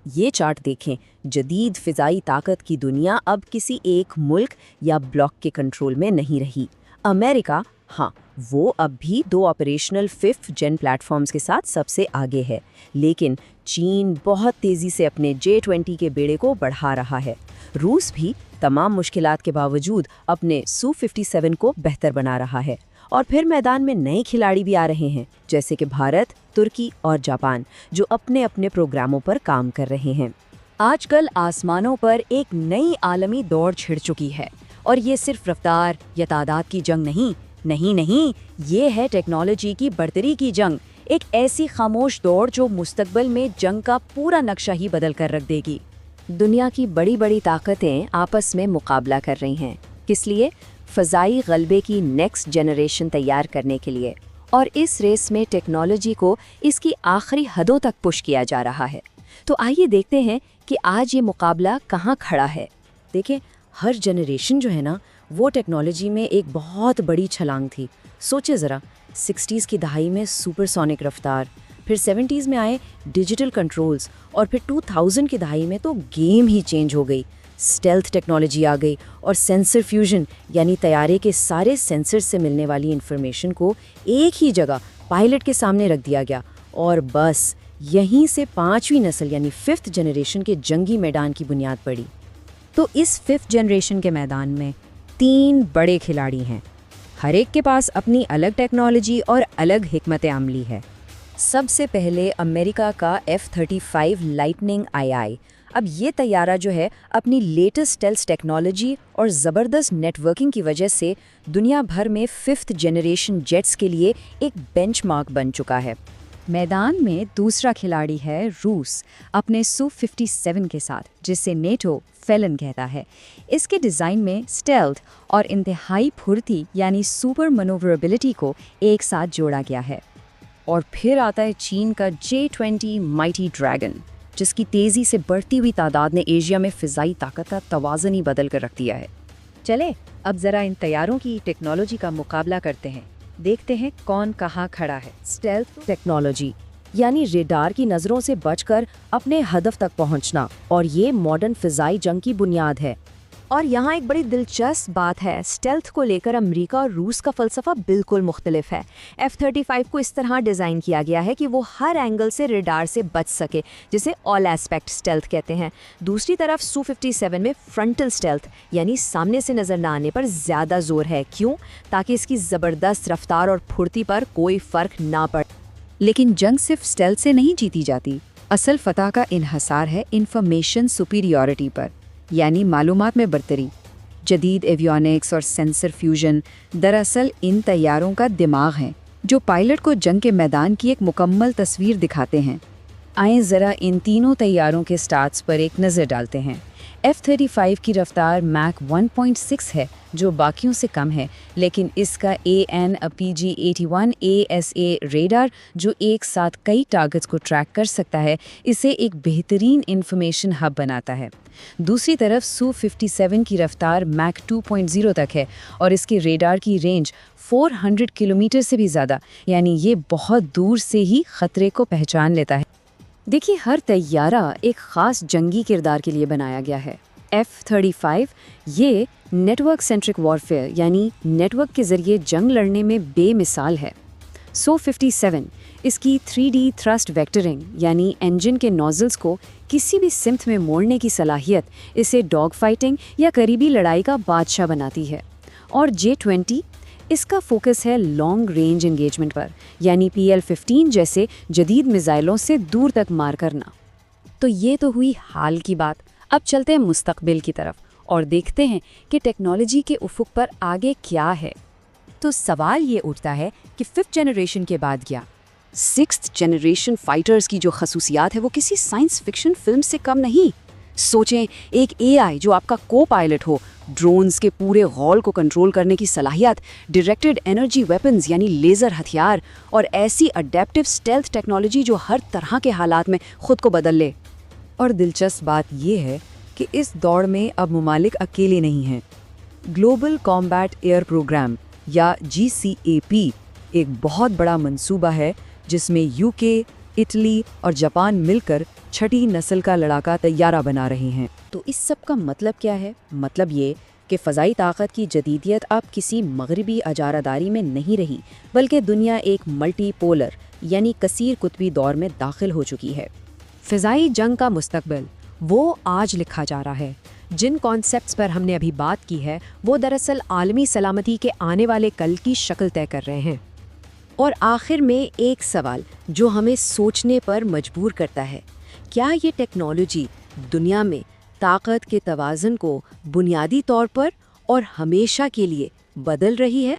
ये चार्ट देखें, जदीद फ़िज़ाई ताकत की दुनिया अब किसी एक मुल्क या ब्लॉक के कंट्रोल में नहीं रही। अमेरिका, हाँ, वो अब भी 2 ऑपरेशनल 5th जेन प्लेटफॉर्म्स के साथ सबसे आगे है, लेकिन चीन बहुत तेज़ी से अपने J20 के बेड़े को बढ़ा रहा है। रूस भी तमाम मुश्किलात के बावजूद अपने Su-57 को बेहतर बना रहा है। और फिर मैदान में नए खिलाड़ी भी आ रहे हैं, जैसे कि भारत, तुर्की और जापान, जो अपने अपने प्रोग्रामों पर काम कर रहे हैं। आजकल आसमानों पर एक नई आलमी दौड़ छिड़ चुकी है, और ये सिर्फ रफ्तार या तादाद की जंग नहीं, ये है टेक्नोलॉजी की बढ़तरी की जंग। एक ऐसी खामोश दौड़ जो मुस्तकबिल में जंग का पूरा नक्शा ही बदल कर रख देगी। दुनिया की बड़ी बड़ी ताकतें आपस में मुकाबला कर रही हैं। किस लिए? फ़ज़ाई गलबे की नेक्स्ट जनरेशन तैयार करने के लिए। और इस रेस में टेक्नोलॉजी को इसकी आखिरी हदों तक पुश किया जा रहा है। तो आइए देखते हैं कि आज ये मुकाबला कहाँ खड़ा है। देखें, हर जनरेशन जो है ना, वो टेक्नोलॉजी में एक बहुत बड़ी छलांग थी। सोचे ज़रा, 60s की दहाई में सुपरसोनिक रफ्तार, फिर 70s में आए डिजिटल कंट्रोल्स, और फिर 2000 की दहाई में तो गेम ही चेंज हो गई। स्टेल्थ टेक्नोलॉजी आ गई और सेंसर फ्यूजन, यानी तैयारे के सारे सेंसर से मिलने वाली इंफॉर्मेशन को एक ही जगह पायलट के सामने रख दिया गया। और बस यहीं से 5वीं नस्ल यानी 5th जनरेशन के जंगी मैदान की बुनियाद पड़ी। तो इस 5th जनरेशन के मैदान में 3 बड़े खिलाड़ी हैं। हर एक के पास अपनी अलग टेक्नोलॉजी और अलग हिकमत अमली है। सबसे पहले अमेरिका का F-35 लाइटनिंग II। अब ये तैयारा जो है, अपनी लेटेस्ट स्टेल्थ टेक्नोलॉजी और ज़बरदस्त नेटवर्किंग की वजह से दुनिया भर में 5th जनरेशन जेट्स के लिए एक बेंचमार्क बन चुका है। मैदान में दूसरा खिलाड़ी है रूस, अपने Su-57 के साथ, जिसे नेटो फेलन कहता है। इसके डिज़ाइन में स्टेल्थ और इंतहाई फुर्ती यानी सुपर मनोवरेबिलिटी को एक साथ जोड़ा गया है। और फिर आता है चीन का J20 माइटी ड्रैगन, जिसकी तेज़ी से बढ़ती हुई तादाद ने एशिया में फ़िज़ाई ताकत का तवाज़न ही बदल कर रख दिया है। चले अब ज़रा इन तैयारों की टेक्नोलॉजी का मुकाबला करते हैं। देखते हैं कौन कहाँ खड़ा है। स्टेल्थ टेक्नोलॉजी यानी रेडार की नज़रों से बचकर अपने हदफ तक पहुंचना, और ये मॉडर्न फ़िज़ाई जंग की बुनियाद है। और यहाँ एक बड़ी दिलचस्प बात है, स्टेल्थ को लेकर अमेरिका और रूस का फ़लसफ़ा बिल्कुल मुख्तलिफ है। F-35 को इस तरह डिज़ाइन किया गया है कि वो हर एंगल से रेडार से बच सके, जिसे ऑल एस्पेक्ट स्टेल्थ कहते हैं। दूसरी तरफ Su-57 में फ्रंटल स्टेल्थ यानी सामने से नज़र न आने पर ज़्यादा जोर है। क्यों? ताकि इसकी ज़बरदस्त रफ्तार और फुर्ती पर कोई फ़र्क ना पड़े। लेकिन जंग सिर्फ स्टेल्थ से नहीं जीती जाती। असल फतह का इन्हसार है इंफॉर्मेशन सुपीरियॉरिटी पर, यानी मालूमात में बढ़तरी। जदीद एवियोनिक्स और सेंसर फ्यूजन दरअसल इन तैयारों का दिमाग हैं, जो पायलट को जंग के मैदान की एक मुकम्मल तस्वीर दिखाते हैं। आइए ज़रा इन तीनों तैयारों के स्टार्ट्स पर एक नज़र डालते हैं। F-35 की रफ्तार मैक 1.6 है, जो बाकियों से कम है, लेकिन इसका AN/PG-81 ASA रेडार, जो एक साथ कई टारगेट्स को ट्रैक कर सकता है, इसे एक बेहतरीन इंफॉर्मेशन हब बनाता है। दूसरी तरफ Su-57 की रफ्तार मैक 2.0 तक है, और इसके रेडार की रेंज 400 किलोमीटर से भी ज़्यादा, यानी ये बहुत दूर से ही खतरे को पहचान लेता है। देखिए, हर तैयारा एक ख़ास जंगी किरदार के लिए बनाया गया है। F-35 ये नेटवर्क सेंट्रिक वॉरफेयर यानी नेटवर्क के ज़रिए जंग लड़ने में बेमिसाल है। Su-57 इसकी 3D थ्रस्ट वेक्टरिंग यानी इंजन के नोजल्स को किसी भी सिमत में मोड़ने की सलाहियत इसे डॉग फाइटिंग या करीबी लड़ाई का बादशाह बनाती है। और J20 इसका फोकस है लॉन्ग रेंज एंगेजमेंट पर, यानी PL-15 जैसे जदीद मिसाइलों से दूर तक मार करना। तो ये तो हुई हाल की बात। अब चलते हैं मुस्तकबिल की तरफ और देखते हैं कि टेक्नोलॉजी के उफुक पर आगे क्या है। तो सवाल ये उठता है कि 5th जनरेशन के बाद क्या? 6th जनरेशन फाइटर्स की जो खसूसियात है वो किसी साइंस फिक्शन फिल्म से कम नहीं। सोचें, एक AI जो आपका को पायलट हो, ड्रोन्स के पूरे गौल को कंट्रोल करने की सलाहियत, डायरेक्टेड एनर्जी वेपन्स यानी लेज़र हथियार, और ऐसी अडेप्टिव स्टेल्थ टेक्नोलॉजी जो हर तरह के हालात में खुद को बदल ले। और दिलचस्प बात यह है कि इस दौड़ में अब ममालिक अकेले नहीं हैं। ग्लोबल कॉम्बैट एयर प्रोग्राम या GCAP एक बहुत बड़ा मंसूबा है, जिसमें UK, इटली और जापान मिलकर छठी नस्ल का लड़ाका तैयारा बना रहे हैं। तो इस सब का मतलब क्या है? मतलब ये कि फ़ज़ाई ताकत की जदीदियत अब किसी मगरबी अजारादारी में नहीं रही, बल्कि दुनिया एक मल्टीपोलर यानी कसीर कुतबी दौर में दाखिल हो चुकी है। फ़िज़ाई जंग का मुस्तकबिल वो आज लिखा जा रहा है। जिन कॉन्सेप्ट्स पर हमने अभी बात की है वो दरअसल आलमी सलामती के आने वाले कल की शक्ल तय कर रहे हैं। और आखिर में एक सवाल जो हमें सोचने पर मजबूर करता है, क्या ये टेक्नोलॉजी दुनिया में ताकत के तवाज़ुन को बुनियादी तौर पर और हमेशा के लिए बदल रही है?